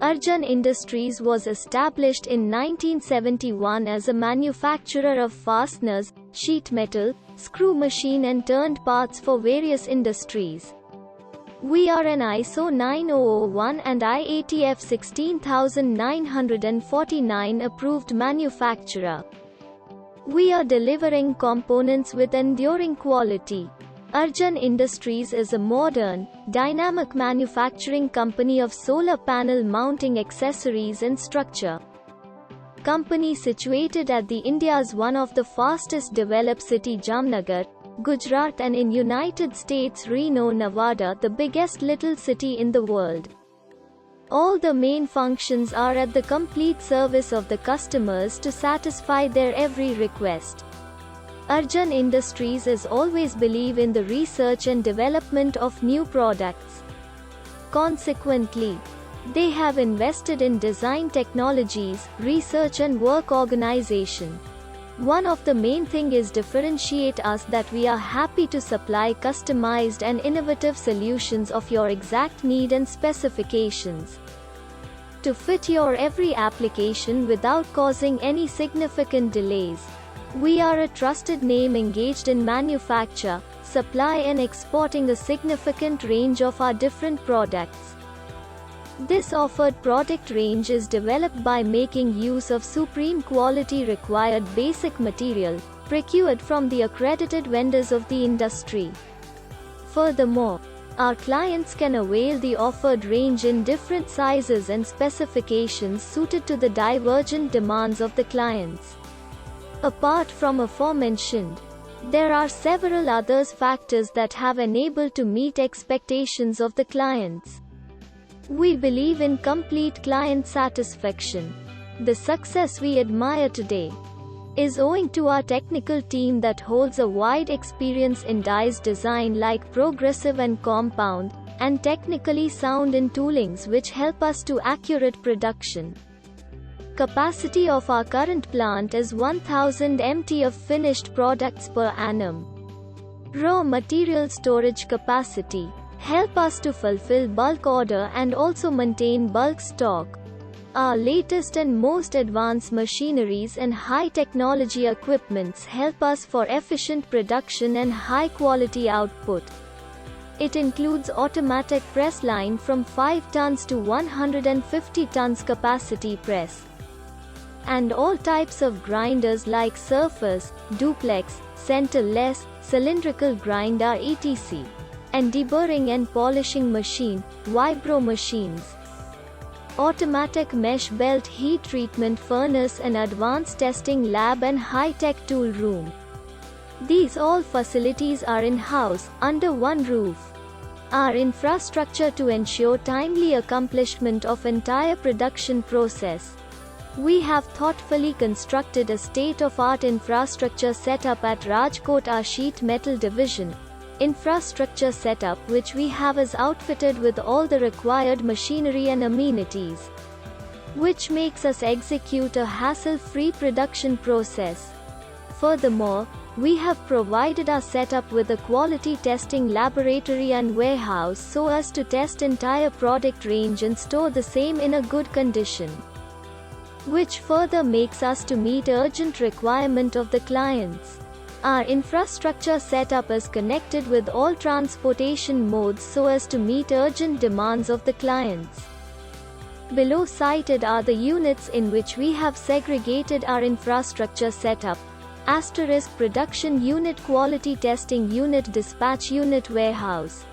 Arjan Industries was established in 1971 as a manufacturer of fasteners, sheet metal, screw machine and turned parts for various industries. We are an ISO-9001 and IATF 16949 approved manufacturer. We are delivering components with enduring quality. Arjan Industries is a modern, dynamic manufacturing company of solar panel mounting accessories and structure. Company situated at the India's one of the fastest developed city Jamnagar, Gujarat, and in United States Reno, Nevada, the biggest little city in the world. All the main functions are at the complete service of the customers to satisfy their every request. Arjan Industries is always believe in the research and development of new products. Consequently, they have invested in design technologies, research and work organization. One of the main thing is differentiate us that we are happy to supply customized and innovative solutions of your exact need and specifications to fit your every application without causing any significant delays. We are a trusted name engaged in manufacture, supply and exporting a significant range of our different products. This offered product range is developed by making use of supreme quality required basic material, procured from the accredited vendors of the industry. Furthermore, our clients can avail the offered range in different sizes and specifications suited to the divergent demands of the clients. Apart from aforementioned, there are several other factors that have enabled to meet expectations of the clients. We believe in complete client satisfaction. The success we admire today is owing to our technical team that holds a wide experience in dies design like progressive and compound, and technically sound in toolings which help us to accurate production. Capacity of our current plant is 1000 MT of finished products per annum. Raw material storage capacity help us to fulfill bulk order and also maintain bulk stock. Our latest and most advanced machineries and high technology equipments help us for efficient production and high quality output. It includes automatic press line from 5 tons to 150 tons capacity press, and all types of grinders like surface, duplex, centerless, cylindrical grinder etc. and deburring and polishing machine, vibro machines, automatic mesh belt heat treatment furnace and advanced testing lab and high-tech tool room. These all facilities are in-house, under one roof. Our infrastructure to ensure timely accomplishment of entire production process. We have thoughtfully constructed a state-of-art infrastructure setup at Rajkot, our sheet metal division. Infrastructure setup which we have is outfitted with all the required machinery and amenities, which makes us execute a hassle-free production process. Furthermore, we have provided our setup with a quality testing laboratory and warehouse so as to test entire product range and store the same in a good condition, which further makes us to meet urgent requirement of the clients. Our infrastructure setup is connected with all transportation modes so as to meet urgent demands of the clients. Below cited are the units in which we have segregated our infrastructure setup: * production unit, quality testing unit, dispatch unit, warehouse.